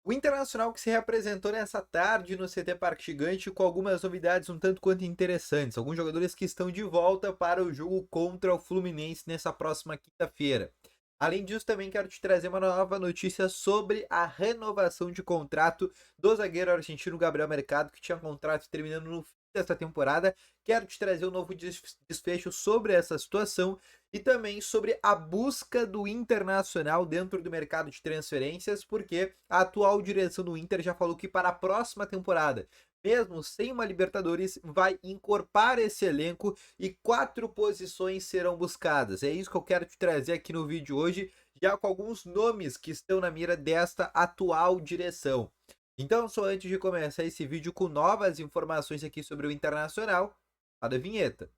O Internacional que se reapresentou nessa tarde no CT Parque Gigante com algumas novidades um tanto quanto interessantes. Alguns jogadores que estão de volta para o jogo contra o Fluminense nessa próxima quinta-feira. Além disso, também quero te trazer uma nova notícia sobre a renovação de contrato do zagueiro argentino Gabriel Mercado, que tinha contrato terminando no fim dessa temporada. Quero te trazer um novo desfecho sobre essa situação e também sobre a busca do Internacional dentro do mercado de transferências, porque a atual direção do Inter já falou que para a próxima temporada, mesmo sem uma Libertadores, vai encorpar esse elenco e 4 posições serão buscadas. É isso que eu quero te trazer aqui no vídeo hoje, já com alguns nomes que estão na mira desta atual direção. Então, só antes de começar esse vídeo com novas informações aqui sobre o Internacional, roda a vinheta.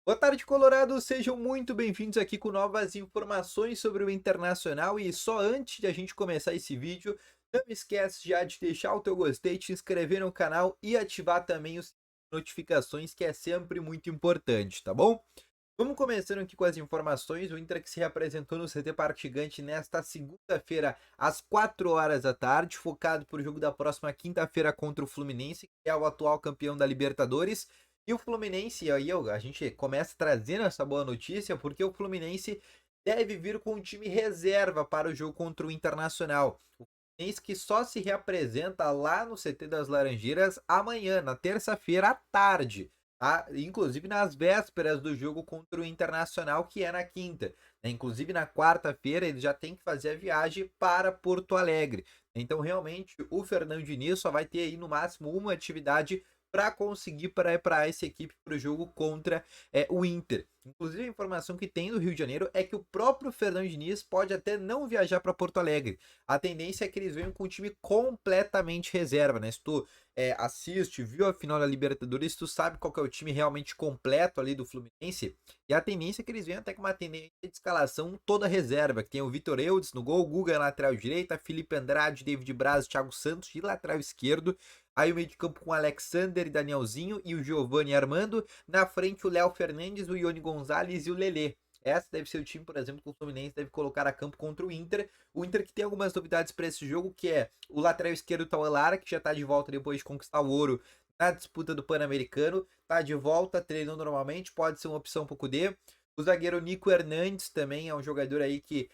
Boa tarde, Colorado. Sejam muito bem-vindos aqui com novas informações sobre o Internacional. E só antes de a gente começar esse vídeo, não esquece já de deixar o teu gostei, te inscrever no canal e ativar também as notificações, que é sempre muito importante, tá bom? Vamos começando aqui com as informações. O Inter que se reapresentou no CT Parque Gigante nesta segunda-feira, às 4 horas da tarde, focado para o jogo da próxima quinta-feira contra o Fluminense, que é o atual campeão da Libertadores. E o Fluminense, aí a gente começa trazendo essa boa notícia, porque o Fluminense deve vir com um time reserva para o jogo contra o Internacional. O Fluminense que só se reapresenta lá no CT das Laranjeiras amanhã, na terça-feira à tarde. Tá? Inclusive nas vésperas do jogo contra o Internacional, que é na quinta. Inclusive na quarta-feira ele já tem que fazer a viagem para Porto Alegre. Então realmente o Fernando Diniz só vai ter aí no máximo uma atividade para conseguir preparar essa equipe para o jogo contra o Inter. Inclusive, a informação que tem do Rio de Janeiro é que o próprio Fernando Diniz pode até não viajar para Porto Alegre. A tendência é que eles venham com o time completamente reserva, né? Se tu assiste, viu a final da Libertadores, tu sabe qual que é o time realmente completo ali do Fluminense. E a tendência é que eles venham até com uma tendência de escalação toda reserva, que tem o Vitor Eudes no gol, Guga na lateral direita, Felipe Andrade, David Braz, Thiago Santos de lateral esquerdo. Aí o meio de campo com o Alexander e Danielzinho e o Giovanni Armando. Na frente o Léo Fernandes, o Ione Gonzalez e o Lelê. Essa deve ser o time, por exemplo, que o Fluminense deve colocar a campo contra o Inter. O Inter que tem algumas novidades para esse jogo, que é o lateral esquerdo Tauan Lara, que já está de volta depois de conquistar o ouro na disputa do Pan-Americano. Está de volta, treinando normalmente, pode ser uma opção para o Cudê. O zagueiro Nico Hernandes também é um jogador aí que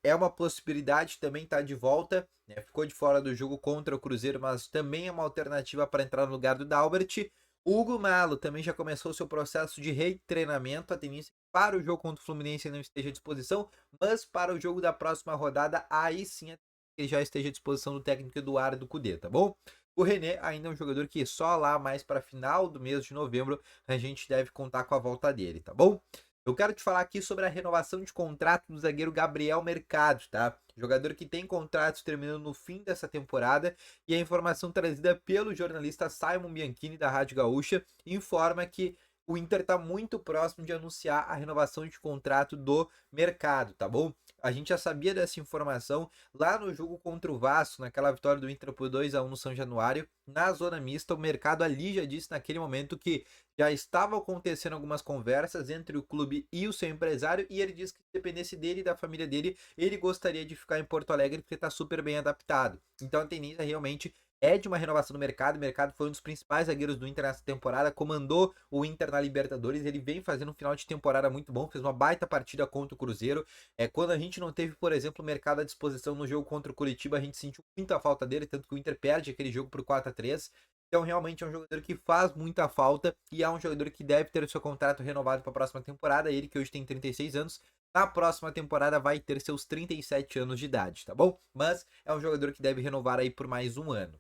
é uma possibilidade, também tá de volta, né? Ficou de fora do jogo contra o Cruzeiro, mas também é uma alternativa para entrar no lugar do Dalbert. O Hugo Malo também já começou seu processo de retreinamento, a tendência para o jogo contra o Fluminense não esteja à disposição, mas para o jogo da próxima rodada, aí sim ele já esteja à disposição do técnico Eduardo Cudê, tá bom? O René ainda é um jogador que só lá mais para final do mês de novembro a gente deve contar com a volta dele, tá bom? Eu quero te falar aqui sobre a renovação de contrato do zagueiro Gabriel Mercado, tá? Jogador que tem contrato terminando no fim dessa temporada, e a informação trazida pelo jornalista Simon Bianchini da Rádio Gaúcha informa que o Inter está muito próximo de anunciar a renovação de contrato do Mercado, tá bom? A gente já sabia dessa informação lá no jogo contra o Vasco, naquela vitória do Inter por 2-1 no São Januário, na zona mista. O Mercado ali já disse naquele momento que já estavam acontecendo algumas conversas entre o clube e o seu empresário, e ele disse que se dependesse dele e da família dele, ele gostaria de ficar em Porto Alegre porque está super bem adaptado. Então a tendência realmente é de uma renovação do Mercado. O Mercado foi um dos principais zagueiros do Inter nessa temporada, comandou o Inter na Libertadores, ele vem fazendo um final de temporada muito bom, fez uma baita partida contra o Cruzeiro. Quando a gente não teve, por exemplo, o Mercado à disposição no jogo contra o Curitiba, a gente sentiu muita falta dele, tanto que o Inter perde aquele jogo por 4-3. Então, realmente é um jogador que faz muita falta e é um jogador que deve ter o seu contrato renovado para a próxima temporada. Ele que hoje tem 36 anos, na próxima temporada vai ter seus 37 anos de idade, tá bom? Mas é um jogador que deve renovar aí por mais um ano.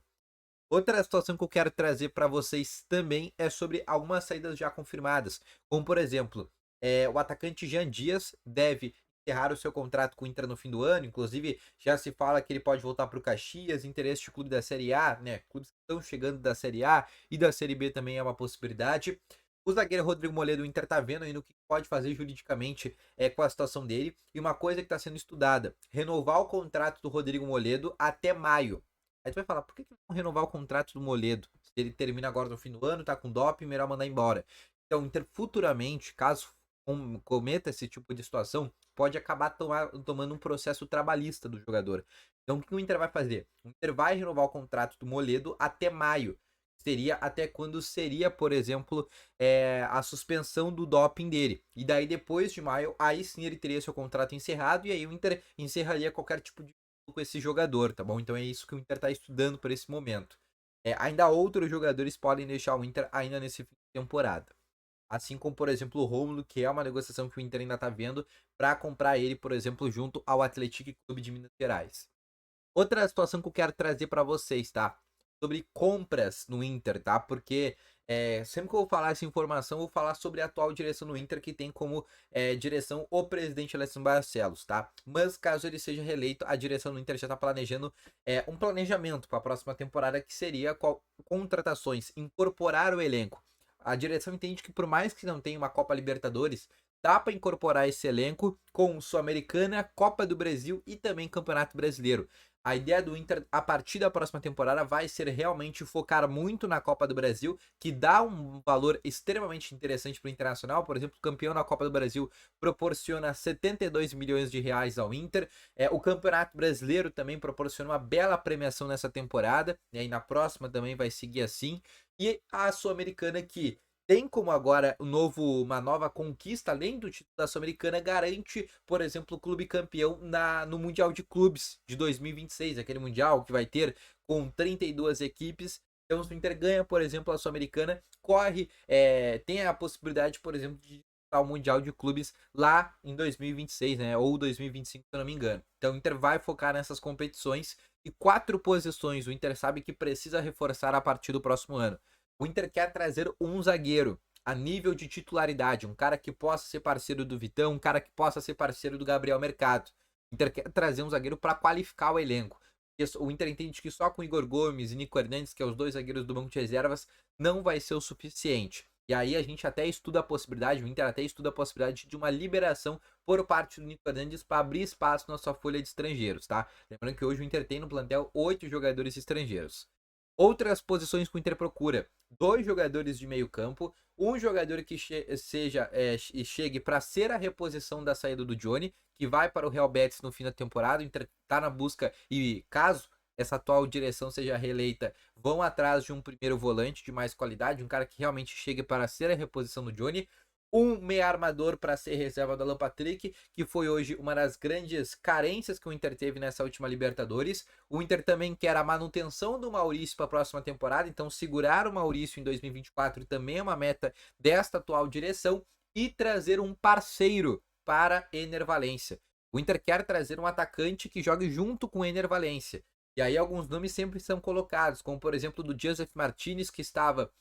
Outra situação que eu quero trazer para vocês também é sobre algumas saídas já confirmadas, como por exemplo, o atacante Jean Dias deve encerrar o seu contrato com o Inter no fim do ano. Inclusive já se fala que ele pode voltar para o Caxias, interesse de clube da Série A, né? Clubes que estão chegando da Série A e da Série B também é uma possibilidade. O zagueiro Rodrigo Moledo, o Inter tá vendo aí no que pode fazer juridicamente com a situação dele. E uma coisa que está sendo estudada: renovar o contrato do Rodrigo Moledo até maio. Aí tu vai falar, por que não renovar o contrato do Moledo? Se ele termina agora no fim do ano, tá com doping, melhor mandar embora. Então, o Inter futuramente, caso cometa esse tipo de situação, pode acabar tomando um processo trabalhista do jogador. Então, o que o Inter vai fazer? O Inter vai renovar o contrato do Moledo até maio. Seria até quando seria, por exemplo, a suspensão do doping dele. E daí, depois de maio, aí sim ele teria seu contrato encerrado e aí o Inter encerraria qualquer tipo de com esse jogador, tá bom? Então é isso que o Inter tá estudando para esse momento. Ainda outros jogadores podem deixar o Inter ainda nesse fim de temporada. Assim como, por exemplo, o Rômulo, que é uma negociação que o Inter ainda tá vendo para comprar ele, por exemplo, junto ao Atlético Clube de Minas Gerais. Outra situação que eu quero trazer para vocês, tá? Sobre compras no Inter, tá? Porque sempre que eu vou falar essa informação, eu vou falar sobre a atual direção do Inter, que tem como direção o presidente Alessandro Barcelos, tá? Mas caso ele seja reeleito, a direção do Inter já tá planejando um planejamento para a próxima temporada, que seria contratações, incorporar o elenco. A direção entende que por mais que não tenha uma Copa Libertadores, dá para incorporar esse elenco com Sul-Americana, Copa do Brasil e também Campeonato Brasileiro. A ideia do Inter a partir da próxima temporada vai ser realmente focar muito na Copa do Brasil, que dá um valor extremamente interessante para o Internacional. Por exemplo, o campeão na Copa do Brasil proporciona 72 milhões de reais ao Inter. O Campeonato Brasileiro também proporciona uma bela premiação nessa temporada, e aí na próxima também vai seguir assim. E a Sul-Americana, que tem como agora uma nova conquista, além do título da Sul-Americana, garante, por exemplo, o clube campeão no Mundial de Clubes de 2026, aquele Mundial que vai ter com 32 equipes. Então, se o Inter ganha, por exemplo, a Sul-Americana, tem a possibilidade, por exemplo, de disputar o Mundial de Clubes lá em 2026, né? Ou 2025, se eu não me engano. Então, o Inter vai focar nessas competições e 4 posições o Inter sabe que precisa reforçar a partir do próximo ano. O Inter quer trazer um zagueiro a nível de titularidade, um cara que possa ser parceiro do Vitão, um cara que possa ser parceiro do Gabriel Mercado. O Inter quer trazer um zagueiro para qualificar o elenco. O Inter entende que só com Igor Gomes e Nico Hernandes, que é os dois zagueiros do banco de reservas, não vai ser o suficiente. E aí a gente até estuda a possibilidade, o Inter até estuda a possibilidade de uma liberação por parte do Nico Hernandes para abrir espaço na sua folha de estrangeiros, tá? Lembrando que hoje o Inter tem no plantel 8 jogadores estrangeiros. Outras posições que o Inter procura: 2 jogadores de meio campo, um jogador que chegue para ser a reposição da saída do Johnny, que vai para o Real Betis no fim da temporada. O Inter tá na busca e, caso essa atual direção seja reeleita, vão atrás de um primeiro volante de mais qualidade, um cara que realmente chegue para ser a reposição do Johnny. Um meia armador para ser reserva do Alan Patrick, que foi hoje uma das grandes carências que o Inter teve nessa última Libertadores. O Inter também quer a manutenção do Maurício para a próxima temporada, então segurar o Maurício em 2024 também é uma meta desta atual direção, e trazer um parceiro para Ener Valencia. O Inter quer trazer um atacante que jogue junto com o Ener Valencia. E aí alguns nomes sempre são colocados, como por exemplo do Joseph Martinez, que estava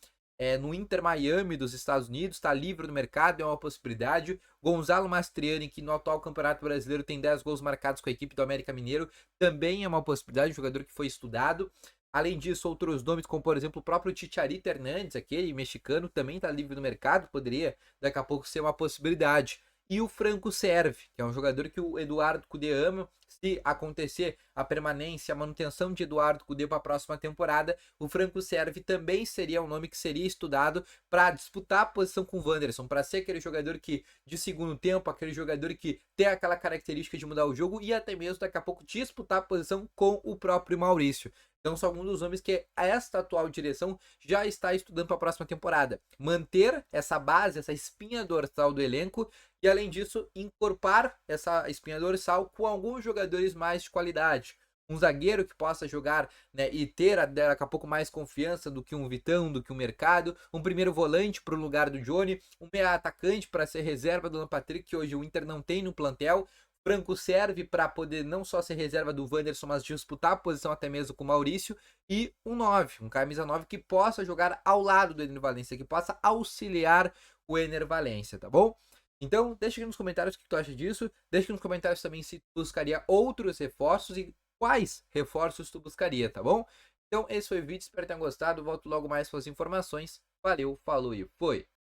no Inter Miami dos Estados Unidos, está livre no mercado, é uma possibilidade. Gonzalo Mastriani, que no atual Campeonato Brasileiro tem 10 gols marcados com a equipe do América Mineiro, também é uma possibilidade, um jogador que foi estudado. Além disso, outros nomes, como por exemplo o próprio Chicharito Hernández, aquele mexicano, também está livre no mercado, poderia daqui a pouco ser uma possibilidade. E o Franco Serve, que é um jogador que o Eduardo Cudê ama. Se acontecer a permanência, a manutenção de Eduardo Cudê para a próxima temporada, o Franco Serve também seria um nome que seria estudado para disputar a posição com o Wanderson, para ser aquele jogador que de segundo tempo, aquele jogador que tem aquela característica de mudar o jogo e até mesmo daqui a pouco disputar a posição com o próprio Maurício. Então são alguns dos nomes que esta atual direção já está estudando para a próxima temporada. Manter essa base, essa espinha dorsal do elenco e, além disso, incorporar essa espinha dorsal com alguns jogadores mais de qualidade. Um zagueiro que possa jogar, né, e ter daqui a pouco mais confiança do que um Vitão, do que um Mercado. Um primeiro volante para o lugar do Johnny. Um meia atacante para ser reserva do Alan Patrick, que hoje o Inter não tem no plantel. Franco serve para poder não só ser reserva do Wanderson, mas disputar a posição até mesmo com o Maurício. E um 9, um camisa 9 que possa jogar ao lado do Ener Valencia, que possa auxiliar o Ener Valencia, tá bom? Então, deixa aqui nos comentários o que tu acha disso. Deixa aqui nos comentários também se tu buscaria outros reforços e quais reforços tu buscaria, tá bom? Então, esse foi o vídeo, espero que tenham gostado. Volto logo mais com as informações. Valeu, falou e foi!